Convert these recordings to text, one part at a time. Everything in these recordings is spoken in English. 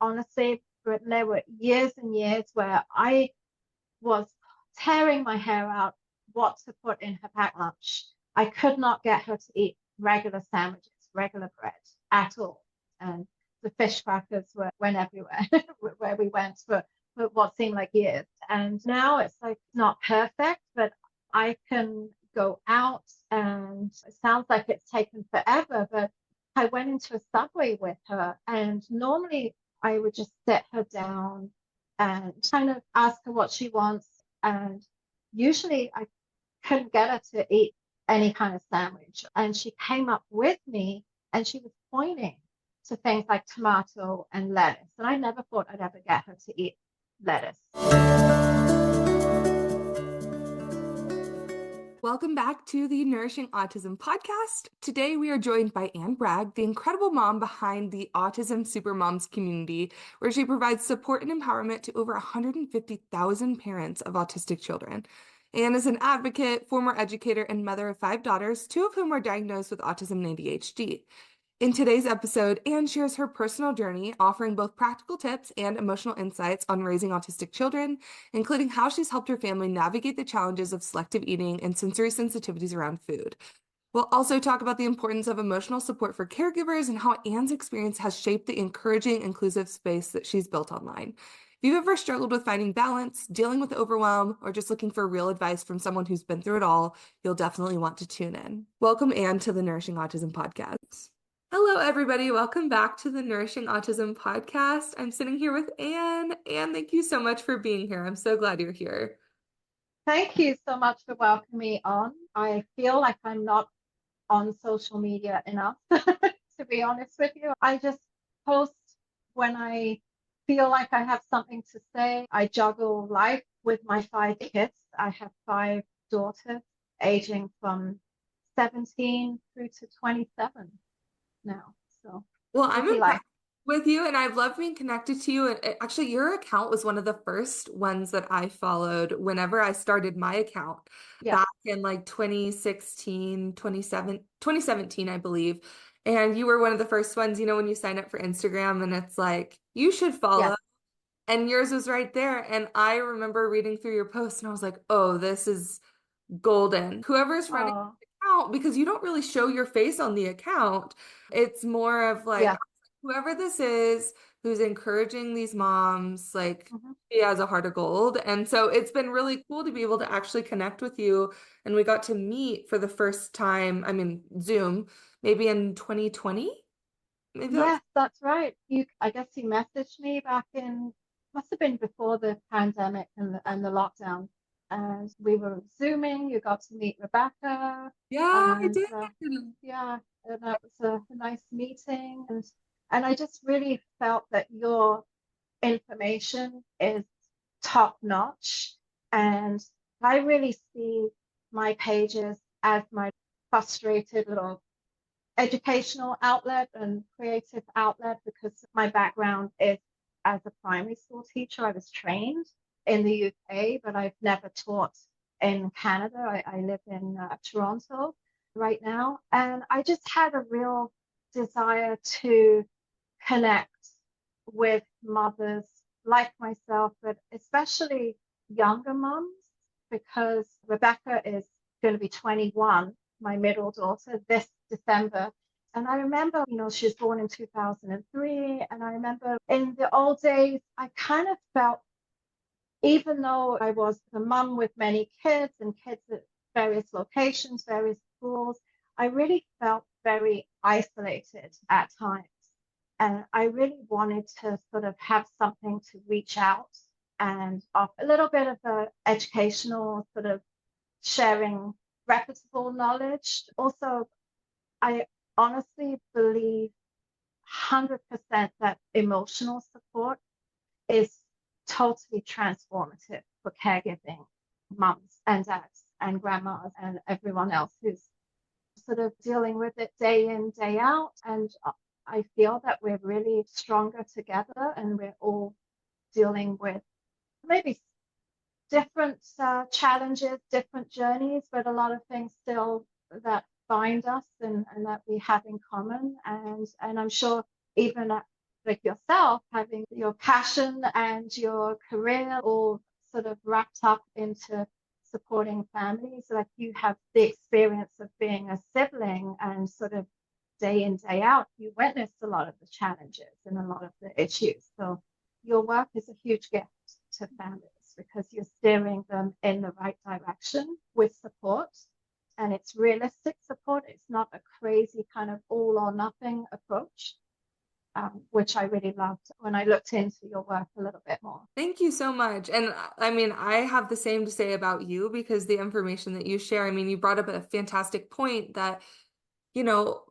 honestly, there were years and years where I was tearing my hair out what to put in her packed lunch. I could not get her to eat regular sandwiches, regular bread at all. And the fish crackers went everywhere where we went for what seemed like years. And now it's like not perfect, but I can go out, and it sounds like it's taken forever, but I went into a Subway with her, and normally I would just sit her down and kind of ask her what she wants. And usually I couldn't get her to eat any kind of sandwich. And she came up with me and she was pointing to things like tomato and lettuce. And I never thought I'd ever get her to eat lettuce. Welcome back to the Nourishing Autism Podcast. Today we are joined by Anne Bragg, the incredible mom behind the Autism Super Moms community, where she provides support and empowerment to over 150,000 parents of autistic children. Anne is an advocate, former educator, and mother of 5 daughters, 2 of whom are diagnosed with autism and ADHD. In today's episode, Anne shares her personal journey, offering both practical tips and emotional insights on raising autistic children, including how she's helped her family navigate the challenges of selective eating and sensory sensitivities around food. We'll also talk about the importance of emotional support for caregivers and how Anne's experience has shaped the encouraging, inclusive space that she's built online. If you've ever struggled with finding balance, dealing with overwhelm, or just looking for real advice from someone who's been through it all, you'll definitely want to tune in. Welcome, Anne, to the Nourishing Autism Podcast. Hello, everybody. Welcome back to the Nourishing Autism Podcast. I'm sitting here with Anne. Anne, thank you so much for being here. I'm so glad you're here. Thank you so much for welcoming me on. I feel like I'm not on social media enough, to be honest with you. I just post when I feel like I have something to say. I juggle life with my 5 kids. I have 5 daughters aging from 17 through to 27 now. So, well, I'm busy life. with you, and I've loved being connected to you. And actually, your account was one of the first ones that I followed whenever I started my account back in like 2017, I believe. And you were one of the first ones, when you sign up for Instagram and it's like, you should follow. And yours was right there. And I remember reading through your post and I was like, oh, this is golden. Whoever's running the account, because you don't really show your face on the account. It's more of like, whoever this is who's encouraging these moms, like he has a heart of gold. And so it's been really cool to be able to actually connect with you. And we got to meet for the first time, Zoom, maybe in 2020. Yes, that's right. I guess you messaged me back in, must have been before the pandemic and the lockdown. And we were Zooming. You got to meet Rebecca. Yeah, I did. And that was a nice meeting. And I just really felt that your information is top notch. And I really see my pages as my frustrated little educational outlet and creative outlet, because my background is as a primary school teacher. I was trained in the UK, but I've never taught in Canada. I live in Toronto right now. And I just had a real desire to connect with mothers like myself, but especially younger moms, because Rebecca is going to be 21, my middle daughter, this December. And I remember, she was born in 2003. And I remember in the old days, I kind of felt, even though I was the mum with many kids and kids at various locations, various schools, I really felt very isolated at times. And I really wanted to sort of have something to reach out and offer a little bit of a educational sort of sharing reputable knowledge. Also, I honestly believe 100% that emotional support is totally transformative for caregiving mums and dads and grandmas and everyone else who's sort of dealing with it day in, day out. And I feel that we're really stronger together, and we're all dealing with maybe different challenges, different journeys, but a lot of things still that bind us and that we have in common. And I'm sure even at like yourself, having your passion and your career all sort of wrapped up into supporting families. Like you have the experience of being a sibling and sort of day in, day out, you witnessed a lot of the challenges and a lot of the issues. So your work is a huge gift to families because you're steering them in the right direction with support. And it's realistic support. It's not a crazy kind of all or nothing approach, which I really loved when I looked into your work a little bit more. Thank you so much. And I mean, I have the same to say about you because the information that you share, I mean, you brought up a fantastic point that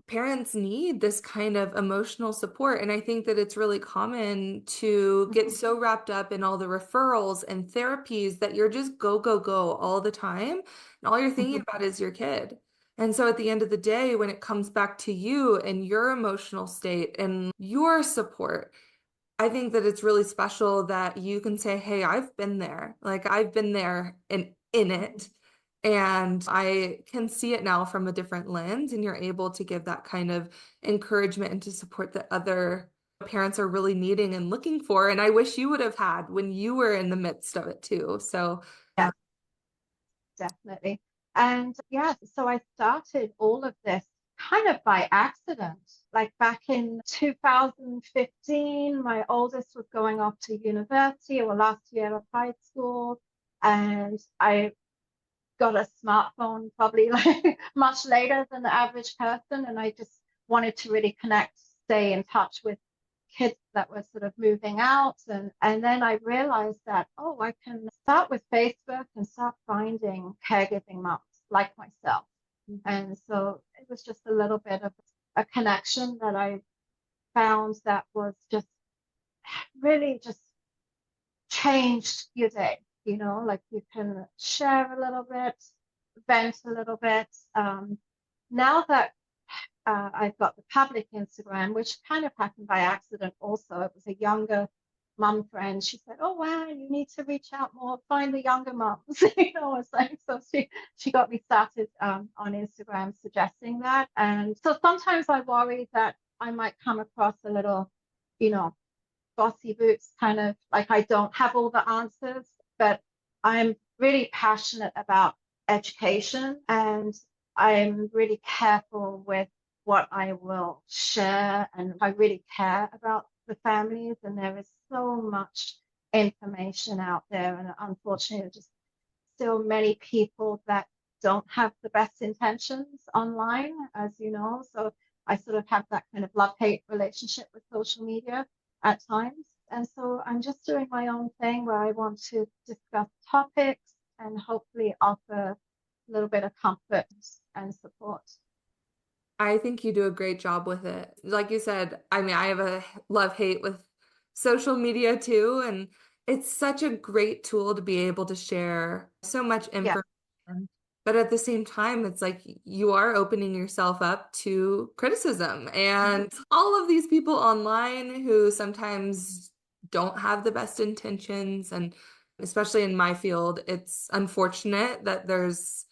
parents need this kind of emotional support. And I think that it's really common to get so wrapped up in all the referrals and therapies that you're just go, go, go all the time. And all you're thinking about is your kid. And so at the end of the day, when it comes back to you and your emotional state and your support, I think that it's really special that you can say, hey, I've been there. Like I've been there and in it. And I can see it now from a different lens, and you're able to give that kind of encouragement and to support that other parents are really needing and looking for. And I wish you would have had when you were in the midst of it too. So yeah, definitely. And yeah, so I started all of this kind of by accident. Like back in 2015, my oldest was going off to university or last year of high school. And I got a smartphone probably like much later than the average person. And I just wanted to really connect, stay in touch with kids that were sort of moving out. And then I realized that, oh, I can start with Facebook and start finding caregiving moms like myself. And so it was just a little bit of a connection that I found that was just really just changed your day. Like you can share a little bit, vent a little bit. Now that I've got the public Instagram, which kind of happened by accident also, it was a younger mum friend. She said, oh, wow, you need to reach out more, find the younger mums. It's like, so she got me started on Instagram suggesting that. And so sometimes I worry that I might come across a little, bossy boots, kind of like I don't have all the answers, but I'm really passionate about education and I'm really careful with what I will share, and I really care about the families, and there is so much information out there, and unfortunately just still many people that don't have the best intentions online, as you know. So I sort of have that kind of love-hate relationship with social media at times. And so I'm just doing my own thing where I want to discuss topics and hopefully offer a little bit of comfort and support. I think you do a great job with it. Like you said, I mean, I have a love-hate with social media too, and it's such a great tool to be able to share so much information. Yeah. But at the same time, it's like you are opening yourself up to criticism and all of these people online who sometimes don't have the best intentions. And especially in my field, it's unfortunate that there's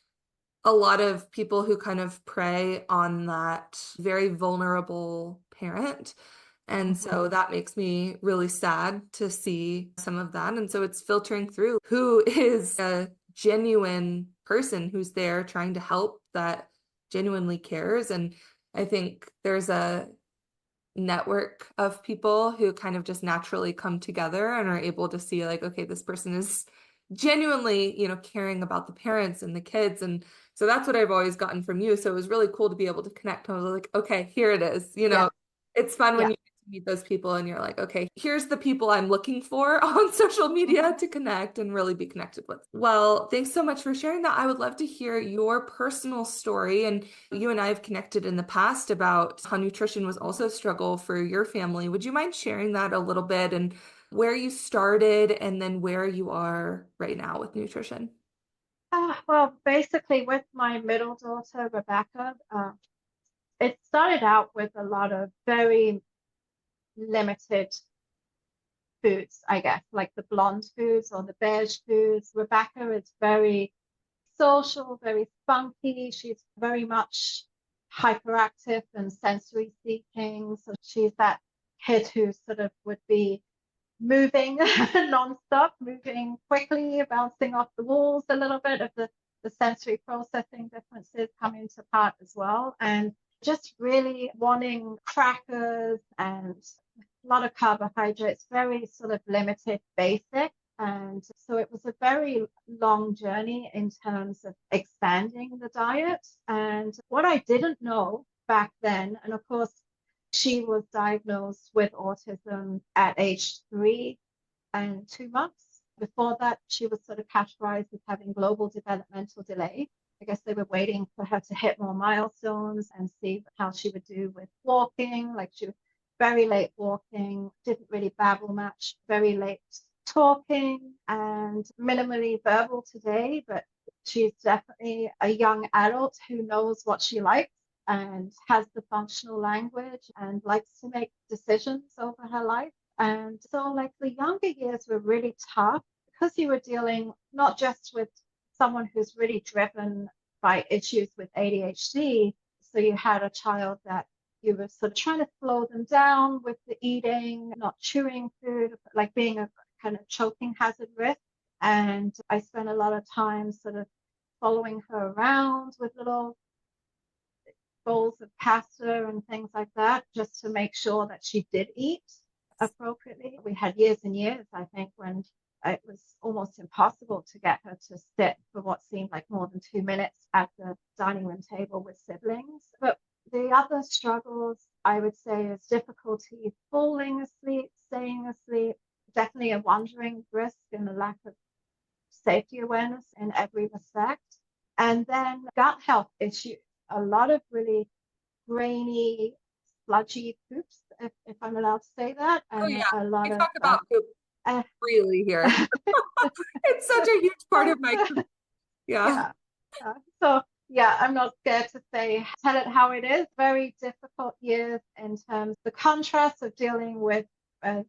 a lot of people who kind of prey on that very vulnerable parent. And so that makes me really sad to see some of that. And so it's filtering through who is a genuine person who's there trying to help, that genuinely cares. And I think there's a network of people who kind of just naturally come together and are able to see like, okay, this person is genuinely, caring about the parents and the kids. And so that's what I've always gotten from you. So it was really cool to be able to connect. I was like, okay, here it is. It's fun when you meet those people and you're like, okay, here's the people I'm looking for on social media to connect and really be connected with. Well, thanks so much for sharing that. I would love to hear your personal story. And you and I have connected in the past about how nutrition was also a struggle for your family. Would you mind sharing that a little bit and where you started and then where you are right now with nutrition? Well, basically with my middle daughter, Rebecca, it started out with a lot of very limited foods, I guess, like the blonde foods or the beige foods. Rebecca is very social, very spunky. She's very much hyperactive and sensory seeking. So she's that kid who sort of would be moving non-stop, moving quickly, bouncing off the walls a little bit of the sensory processing differences come into part as well. And just really wanting crackers and a lot of carbohydrates, very sort of limited, basic. And so it was a very long journey in terms of expanding the diet. And what I didn't know back then, and of course, she was diagnosed with autism at age 3 and 2 months. Before that, she was sort of categorized as having global developmental delay. I guess they were waiting for her to hit more milestones and see how she would do with walking. Like she was very late walking, didn't really babble much, very late talking, and minimally verbal today, but she's definitely a young adult who knows what she likes and has the functional language and likes to make decisions over her life. And so like the younger years were really tough because you were dealing not just with someone who's really driven by issues with ADHD. So you had a child that you were sort of trying to slow them down with the eating, not chewing food, like being a kind of choking hazard risk. And I spent a lot of time sort of following her around with little bowls of pasta and things like that, just to make sure that she did eat appropriately. We had years and years, I think, when it was almost impossible to get her to sit for what seemed like more than 2 minutes at the dining room table with siblings. But the other struggles, I would say, is difficulty falling asleep, staying asleep, definitely a wandering brisk and a lack of safety awareness in every respect. And then gut health issues, a lot of really grainy, sludgy poops, if I'm allowed to say that. And yeah, a lot we of talk about poop freely here. It's such a huge part of my yeah. So yeah, I'm not scared to say, tell it how it is. Very difficult years in terms of the contrast of dealing with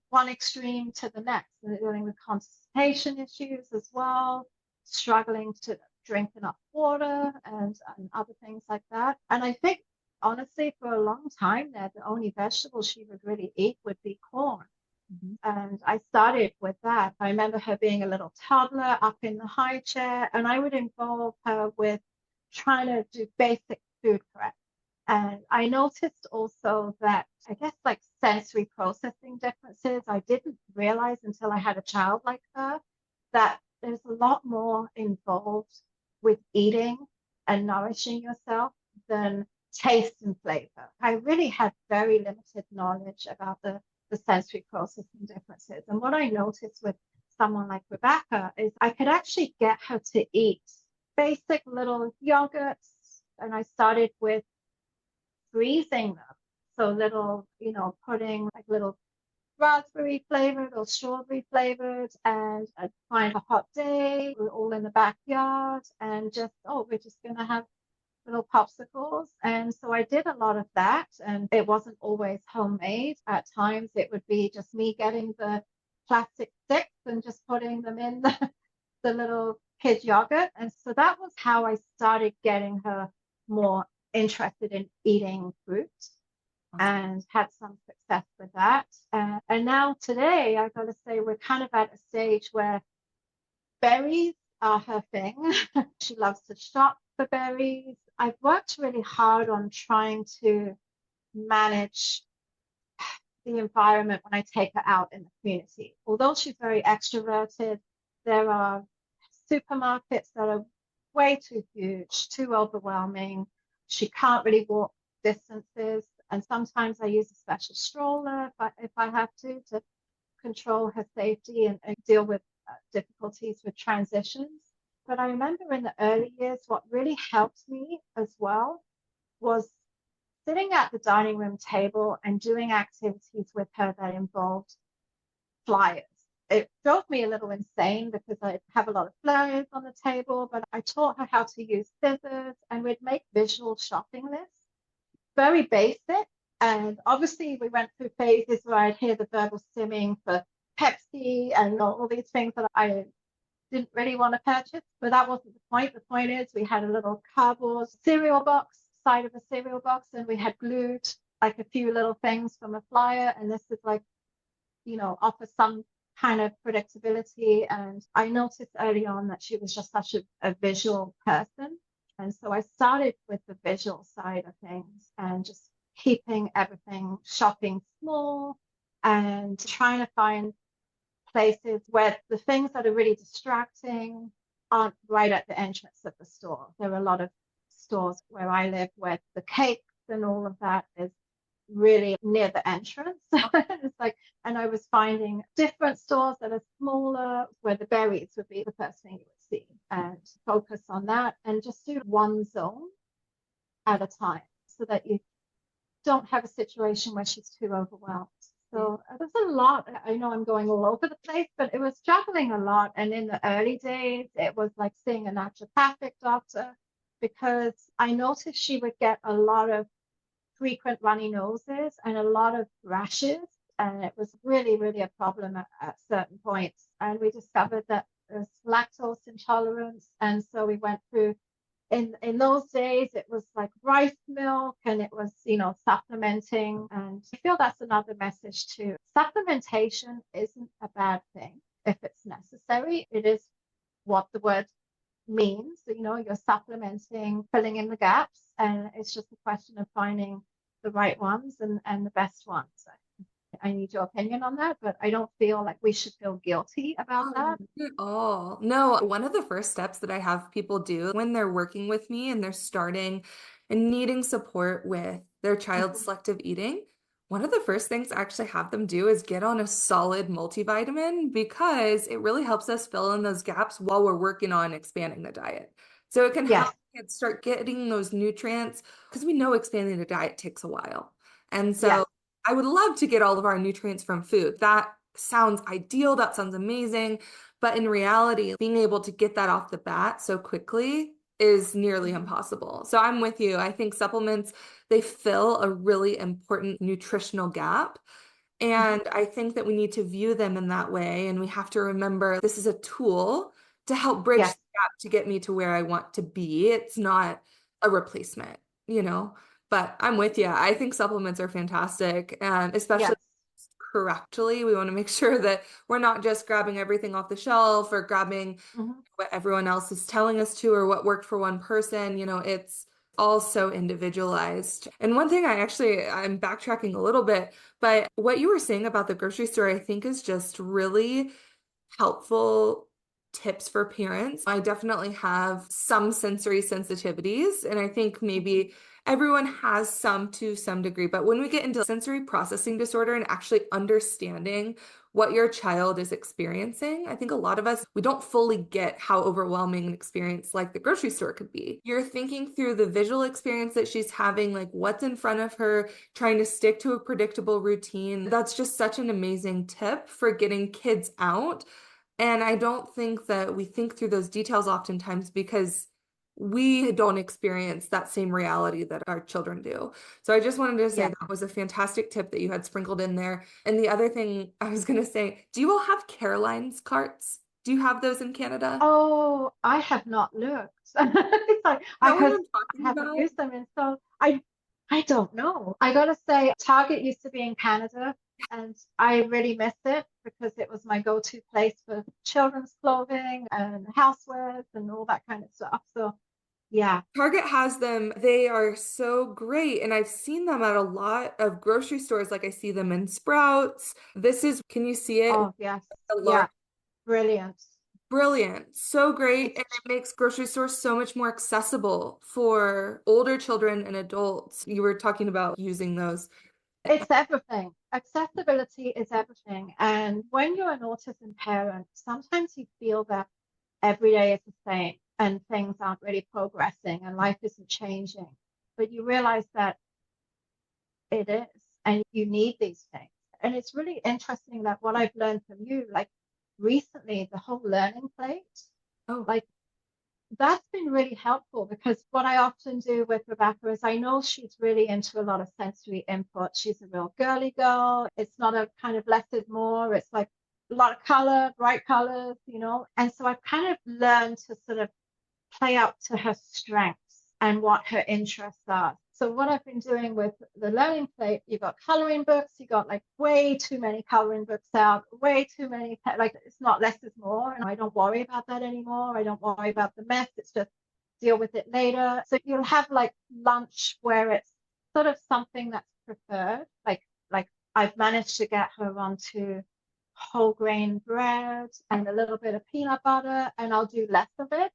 one extreme to the next, and dealing with constipation issues as well, struggling to drink enough water and other things like that. And I think, honestly, for a long time there, the only vegetable she would really eat would be corn. Mm-hmm. And I started with that. I remember her being a little toddler up in the high chair, and I would involve her with trying to do basic food prep. And I noticed also that, I guess, like sensory processing differences, I didn't realize until I had a child like her that there's a lot more involved with eating and nourishing yourself than taste and flavor. I really had very limited knowledge about the sensory processing differences. And what I noticed with someone like Rebecca is I could actually get her to eat basic little yogurts. And I started with freezing them. So little, putting like little raspberry flavored or strawberry flavored, and I'd find a hot day, we're all in the backyard, and we're just going to have little popsicles. And so I did a lot of that, and it wasn't always homemade. At times it would be just me getting the plastic sticks and just putting them in the little kid yogurt. And so that was how I started getting her more interested in eating fruit, and had some success with that. And now today, I got to say, we're kind of at a stage where berries are her thing. She loves to shop for berries. I've worked really hard on trying to manage the environment when I take her out in the community. Although she's very extroverted, there are supermarkets that are way too huge, too overwhelming. She can't really walk distances. And sometimes I use a special stroller if I have to control her safety and deal with difficulties with transitions. But I remember in the early years, what really helped me as well was sitting at the dining room table and doing activities with her that involved flyers. It drove me a little insane because I have a lot of flyers on the table, but I taught her how to use scissors, and we'd make visual shopping lists. Very basic. And obviously we went through phases where I'd hear the verbal stimming for Pepsi and all these things that I didn't really want to purchase, but that wasn't the point. The point is we had a little cardboard cereal box, side of a cereal box, and we had glued like a few little things from a flyer, and this is like, offer some kind of predictability. And I noticed early on that she was just such a visual person. And so I started with the visual side of things and just keeping everything shopping small and trying to find places where the things that are really distracting aren't right at the entrance of the store. There are a lot of stores where I live where the cakes and all of that is really near the entrance. It's like, and I was finding different stores that are smaller where the berries would be the first thing you would see, and focus on that and just do one zone at a time so that you don't have a situation where she's too overwhelmed. So there's a lot. I know I'm going all over the place, but it was traveling a lot. And in the early days, it was like seeing a naturopathic doctor, because I noticed she would get a lot of frequent runny noses and a lot of rashes. And it was really, really a problem at certain points. And we discovered that there's lactose intolerance. And so we went through, in those days, it was like rice milk, and it was, supplementing. And I feel that's another message too. Supplementation isn't a bad thing if it's necessary. It is what the word means. You're supplementing, filling in the gaps, and it's just a question of finding the right ones and the best ones. I need your opinion on that, but I don't feel like we should feel guilty about that. Not at all. No, one of the first steps that I have people do when they're working with me and they're starting and needing support with their child's selective eating, one of the first things I actually have them do is get on a solid multivitamin, because it really helps us fill in those gaps while we're working on expanding the diet. So it can help kids start getting those nutrients, because we know expanding the diet takes a while. And so I would love to get all of our nutrients from food. That sounds ideal. That sounds amazing. But in reality, being able to get that off the bat so quickly is nearly impossible. So I'm with you. I think supplements, they fill a really important nutritional gap. And I think that we need to view them in that way. And we have to remember this is a tool to help bridge the gap to get me to where I want to be. It's not a replacement, But I'm with you. I think supplements are fantastic, and especially correctly. We want to make sure that we're not just grabbing everything off the shelf or grabbing what everyone else is telling us to, or what worked for one person. It's all so individualized. And one thing I'm backtracking a little bit, but what you were saying about the grocery store, I think is just really helpful tips for parents. I definitely have some sensory sensitivities, and I think maybe everyone has some to some degree, but when we get into sensory processing disorder and actually understanding what your child is experiencing, I think a lot of us, we don't fully get how overwhelming an experience like the grocery store could be. You're thinking through the visual experience that she's having, like what's in front of her, trying to stick to a predictable routine. That's just such an amazing tip for getting kids out. And I don't think that we think through those details oftentimes, because we don't experience that same reality that our children do. So I just wanted to say that was a fantastic tip that you had sprinkled in there. And the other thing I was going to say, do you all have Caroline's carts? Do you have those in Canada? Oh, I have not looked. It's like, I haven't used them, and so I don't know. I gotta say, Target used to be in Canada, and I really miss it because it was my go-to place for children's clothing and housewares and all that kind of stuff. So yeah. Target has them. They are so great. And I've seen them at a lot of grocery stores. Like I see them in Sprouts. Can you see it? Oh, yes. Yeah. Brilliant. Brilliant. So great. And it makes grocery stores so much more accessible for older children and adults. You were talking about using those. It's everything. Accessibility is everything. And when you're an autism parent, sometimes you feel that every day is the same and things aren't really progressing and life isn't changing. But you realize that it is, and you need these things. And it's really interesting that what I've learned from you, like recently, the whole learning plate, like that's been really helpful, because what I often do with Rebecca is, I know she's really into a lot of sensory input. She's a real girly girl. It's not a kind of less is more. It's like a lot of color, bright colors, And so I've kind of learned to sort of play up to her strengths and what her interests are. So what I've been doing with the learning plate, you've got coloring books, you got like way too many coloring books out, way too many, like it's not less is more. And I don't worry about that anymore. I don't worry about the mess. It's just deal with it later. So you'll have like lunch where it's sort of something that's preferred. Like I've managed to get her onto whole grain bread and a little bit of peanut butter, and I'll do less of it.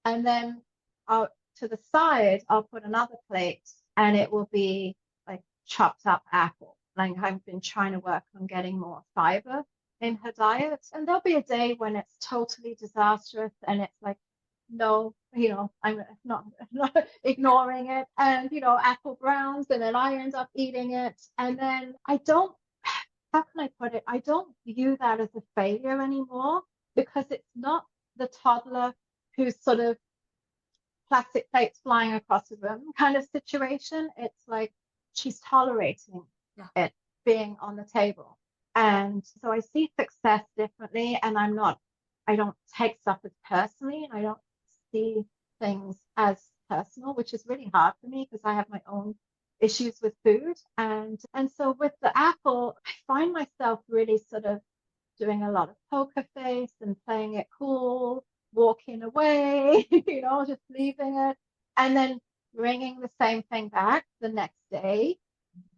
And then to the side, I'll put another plate and it will be like chopped up apple. Like I've been trying to work on getting more fiber in her diet. And there'll be a day when it's totally disastrous and it's like, no, I'm not ignoring it, and apple browns, and then I end up eating it. And then how can I put it? I don't view that as a failure anymore, because it's not the toddler who's sort of plastic plates flying across the room kind of situation. It's like she's tolerating it being on the table. And so I see success differently, and I don't take stuff as personally, and I don't see things as personal, which is really hard for me because I have my own issues with food. And so with the apple, I find myself really sort of doing a lot of poker face and playing it cool, walking away, just leaving it, and then bringing the same thing back the next day.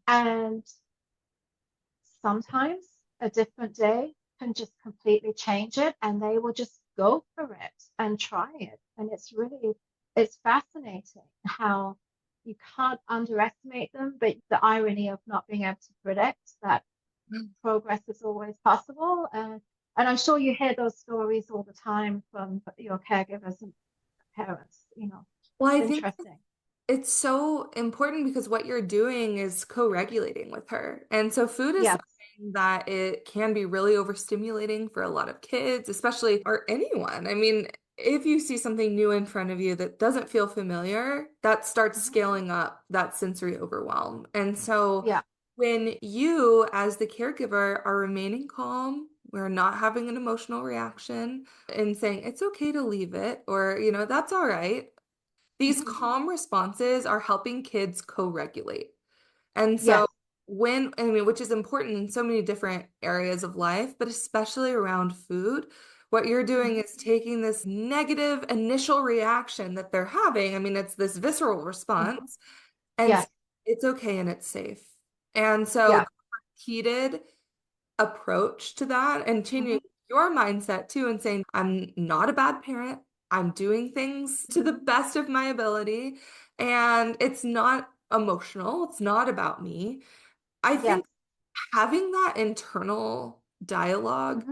And sometimes a different day can just completely change it, and they will just go for it and try it. And it's fascinating how you can't underestimate them, but the irony of not being able to predict that progress is always possible. And I'm sure you hear those stories all the time from your caregivers and parents, Well, I it's think interesting. it's so important because what you're doing is co-regulating with her. And so food is Yes. something that it can be really overstimulating for a lot of kids, especially, or anyone. I mean, if you see something new in front of you that doesn't feel familiar, that starts scaling up that sensory overwhelm. And so Yeah. when you, as the caregiver, are remaining calm, we're not having an emotional reaction and saying it's okay to leave it, or, that's all right. These calm responses are helping kids co-regulate. And Yes. so which is important in so many different areas of life, but especially around food, what you're doing is taking this negative initial reaction that they're having. I mean, it's this visceral response, and Yes. it's okay and it's safe. And so Yeah. repeated approach to that and changing your mindset too, and saying, I'm not a bad parent. I'm doing things to the best of my ability, and it's not emotional. It's not about me. I Yes. think having that internal dialogue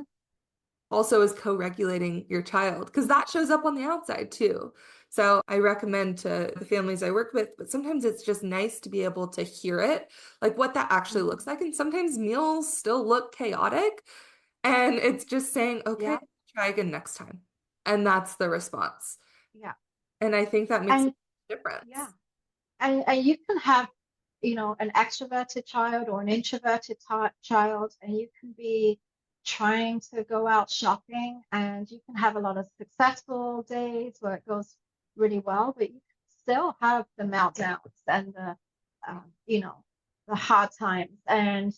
also is co-regulating your child, because that shows up on the outside too. So I recommend to the families I work with, but sometimes it's just nice to be able to hear it, like what that actually looks like. And sometimes meals still look chaotic, and it's just saying, okay, Yeah. try again next time. And that's the response. Yeah. And I think that makes a And difference. yeah. And you can have, an extroverted child or an introverted child, and you can be trying to go out shopping, and you can have a lot of successful days where it goes really well, but you can still have the meltdowns and the hard times. And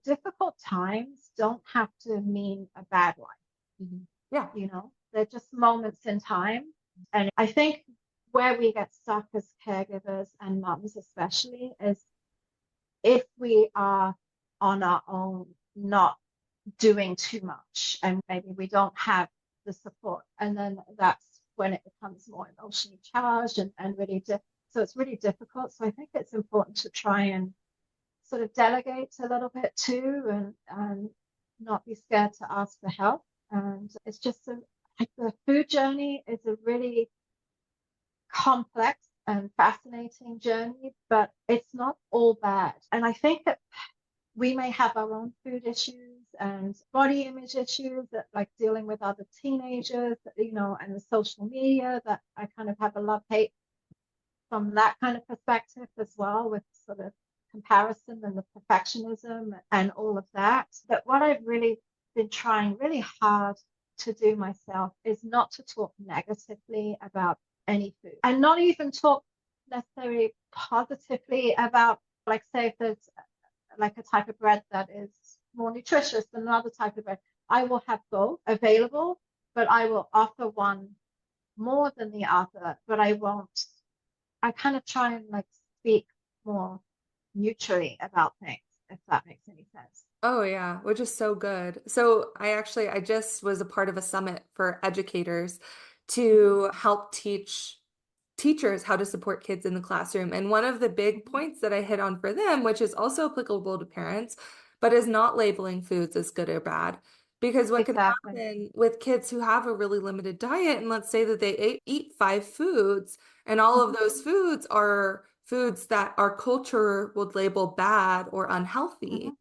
difficult times don't have to mean a bad life. Yeah. They're just moments in time. And I think where we get stuck as caregivers, and moms especially, is if we are on our own, not doing too much, and maybe we don't have the support. And then that's when it becomes more emotionally charged and really, so it's really difficult. So I think it's important to try and sort of delegate a little bit too, and not be scared to ask for help. And it's just like the food journey is a really complex and fascinating journey, but it's not all bad. And I think that we may have our own food issues and body image issues, that like dealing with other teenagers, and the social media, that I kind of have a love-hate from that kind of perspective as well, with sort of comparison and the perfectionism and all of that. But what I've really been trying really hard to do myself is not to talk negatively about any food, and not even talk necessarily positively about, like, say if there's like a type of bread that is more nutritious than another type of bread, I will have both available, but I will offer one more than the other, but I won't. I kind of try and like speak more neutrally about things, if that makes any sense. Oh yeah, which is so good. So I just was a part of a summit for educators to help teach teachers how to support kids in the classroom. And one of the big Mhm. points that I hit on for them, which is also applicable to parents, but is not labeling foods as good or bad. Because what can Exactly. happen with kids who have a really limited diet, and let's say that they eat five foods, and all of Mhm. those foods are foods that our culture would label bad or unhealthy. Mhm.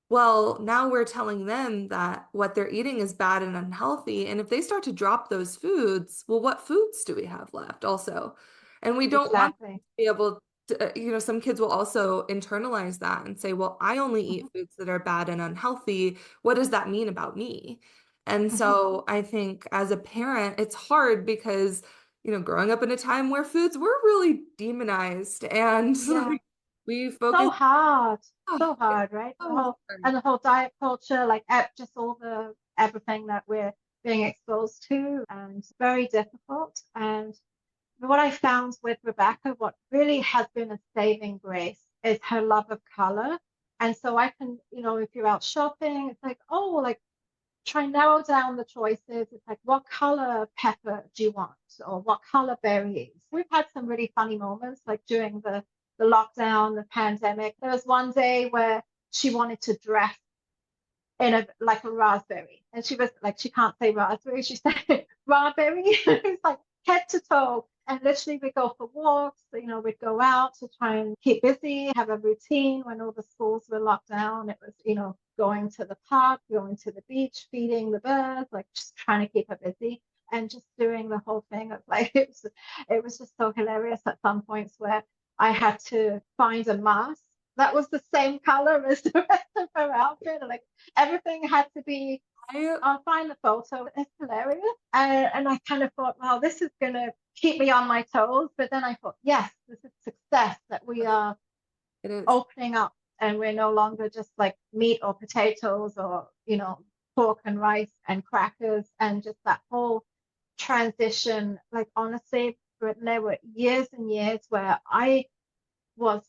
Well, now we're telling them that what they're eating is bad and unhealthy. And if they start to drop those foods, well, what foods do we have left also? And we don't want them Exactly. to be able to, some kids will also internalize that and say, well, I only eat Mhm. foods that are bad and unhealthy. What does that mean about me? And Mhm. so I think as a parent, it's hard because, growing up in a time where foods were really demonized and Yeah. we So focus, hard. oh, So it's hard, right? The so whole hard. and the whole diet culture, like just all the everything that we're being exposed to, and it's very difficult. And what I found with Rebecca, what really has been a saving grace is her love of color. And so I can, if you're out shopping, it's like, oh, like try and narrow down the choices. It's like, what color pepper do you want? Or what color berries? We've had some really funny moments, like during the lockdown, the pandemic. There was one day where she wanted to dress in a like a raspberry. And she was like, she can't say raspberry, she said raspberry. It's like head to toe. And literally we'd go for walks, we'd go out to try and keep busy, have a routine when all the schools were locked down. It was, going to the park, going to the beach, feeding the birds, like just trying to keep her busy and just doing the whole thing of like it was just so hilarious at some points where I had to find a mask that was the same color as the rest of her outfit. Like everything had to be. I I'll find the photo. It's hilarious, and I kind of thought, well, this is gonna keep me on my toes. But then I thought, yes, this is success that we are It is. opening up, and we're no longer just like meat or potatoes or pork and rice and crackers and just that whole transition. Like honestly, Brittany, there were years and years where I was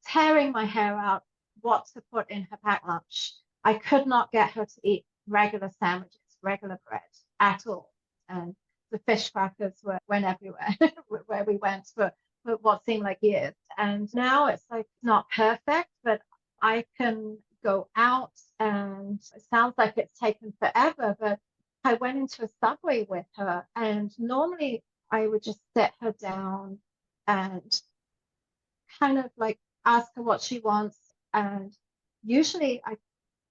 tearing my hair out what to put in her packed lunch. I could not get her to eat regular sandwiches, regular bread at all. And the fish crackers went everywhere where we went for what seemed like years. And now it's like not perfect, but I can go out and it sounds like it's taken forever, but I went into a subway with her and normally I would just sit her down and kind of like ask her what she wants. And usually I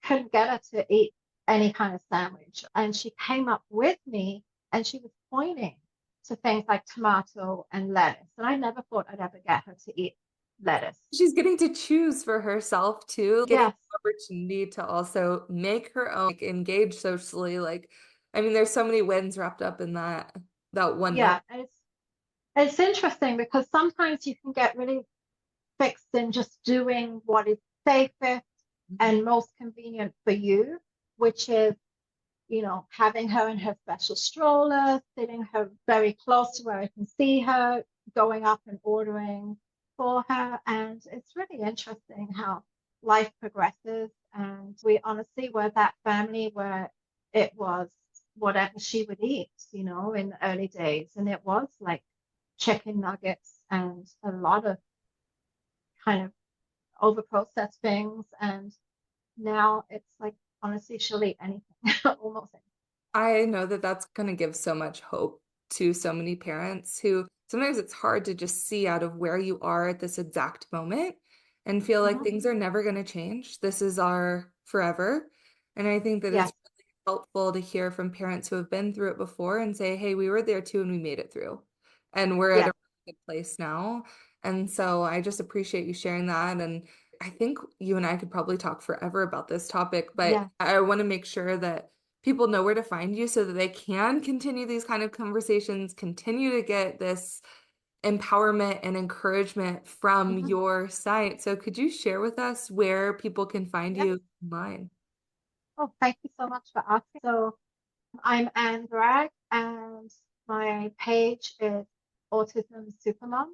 couldn't get her to eat any kind of sandwich. And she came up with me and she was pointing to things like tomato and lettuce. And I never thought I'd ever get her to eat lettuce. She's getting to choose for herself too, getting Yes. the opportunity to also make her own, like, engage socially. Like, I mean, there's so many wins wrapped up in that one moment. Yeah. And it's interesting because sometimes you can get really fixed in just doing what is safest and most convenient for you, which is having her in her special stroller, sitting her very close to where I can see her, going up and ordering for her. And it's really interesting how life progresses. And we honestly were that family where it was whatever she would eat, in the early days. And it was like chicken nuggets and a lot of kind of over processed things. And now it's like, honestly, she'll eat anything, almost anything. I know that that's going to give so much hope to so many parents who sometimes it's hard to just see out of where you are at this exact moment and feel like Mhm. things are never going to change. This is our forever. And I think that it's Yes. really helpful to hear from parents who have been through it before and say, hey, we were there too and we made it through. And we're at Yes. a really good place now. And so I just appreciate you sharing that. And I think you and I could probably talk forever about this topic, but Yeah. I want to make sure that people know where to find you so that they can continue these kind of conversations, continue to get this empowerment and encouragement from Mhm. your site. So could you share with us where people can find Yes. you online? Oh, thank you so much for asking. So I'm Anne Bragg, and my page is Autism Super Moms.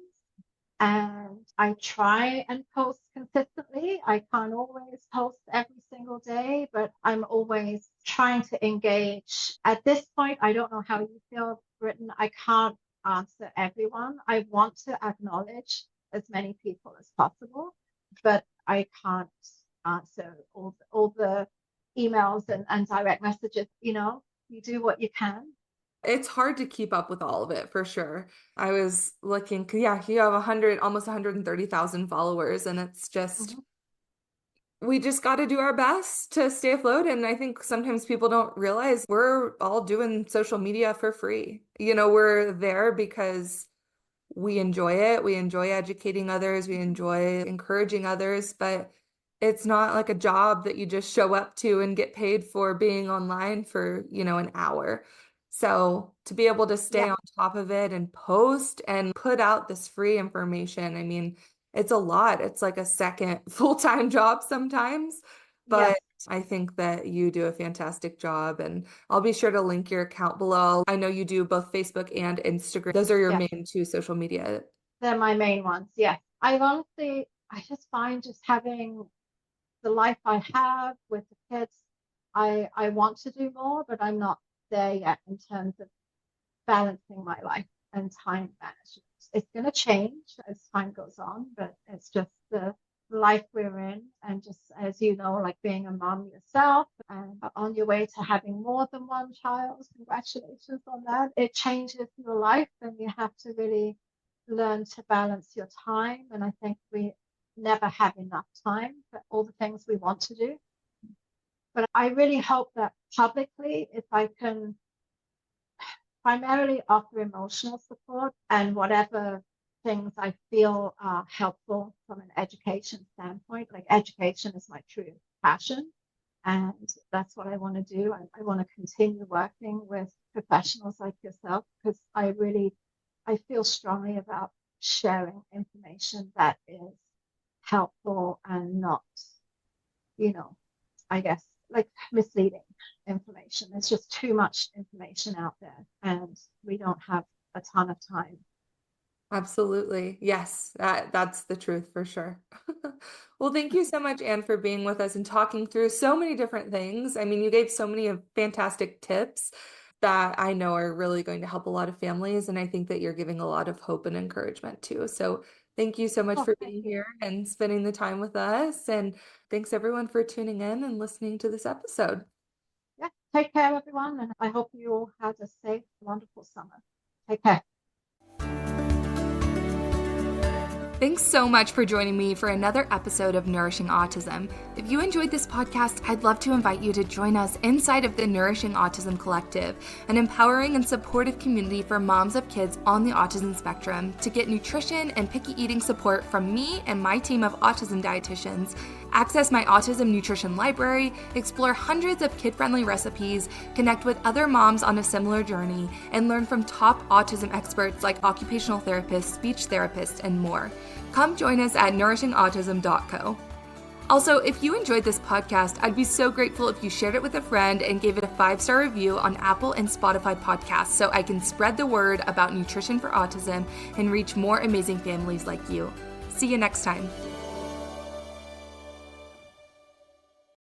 And I try and post consistently. I can't always post every single day, but I'm always trying to engage. At this point, I don't know how you feel, Brittyn. I can't answer everyone. I want to acknowledge as many people as possible, but I can't answer all the emails and direct messages. You do what you can. It's hard to keep up with all of it for sure. I was looking, yeah, you have 100, almost 130,000 followers, and it's just, Mhm. we just got to do our best to stay afloat. And I think sometimes people don't realize we're all doing social media for free. We're there because we enjoy it. We enjoy educating others. We enjoy encouraging others, but it's not like a job that you just show up to and get paid for being online for, an hour. So to be able to stay Yeah. on top of it and post and put out this free information, I mean, it's a lot. It's like a second full-time job sometimes, Yes. but I think that you do a fantastic job, and I'll be sure to link your account below. I know you do both Facebook and Instagram. Those are your Yes. main two social media. They're my main ones. Yes. I just find just having the life I have with the kids, I want to do more, but I'm not there yet in terms of balancing my life and time management. It's going to change as time goes on, but it's just the life we're in. And just as you know, like being a mom yourself and on your way to having more than one child, congratulations on that. It changes your life, and you have to really learn to balance your time. And I think we never have enough time for all the things we want to do. But I really hope that publicly, if I can primarily offer emotional support and whatever things I feel are helpful from an education standpoint. Like education is my true passion, and that's what I want to do. I want to continue working with professionals like yourself, because I feel strongly about sharing information that is helpful and not, you know, I guess, like misleading information. There's just too much information out there, and we don't have a ton of time. Absolutely. Yes, that's the truth for sure. Well, thank you so much, Anne, for being with us and talking through so many different things. I mean, you gave so many fantastic tips that I know are really going to help a lot of families. And I think that you're giving a lot of hope and encouragement too. So thank you so much Oh, for thank being you. here and spending the time with us. And thanks everyone for tuning in and listening to this episode. Yeah, take care, everyone, and I hope you all had a safe, wonderful summer. Take care. Thanks so much for joining me for another episode of Nourishing Autism. If you enjoyed this podcast, I'd love to invite you to join us inside of the Nourishing Autism Collective, an empowering and supportive community for moms of kids on the autism spectrum to get nutrition and picky eating support from me and my team of autism dietitians, access my autism nutrition library, explore hundreds of kid-friendly recipes, connect with other moms on a similar journey, and learn from top autism experts like occupational therapists, speech therapists, and more. Come join us at nourishingautism.co. Also, if you enjoyed this podcast, I'd be so grateful if you shared it with a friend and gave it a 5-star review on Apple and Spotify podcasts so I can spread the word about nutrition for autism and reach more amazing families like you. See you next time.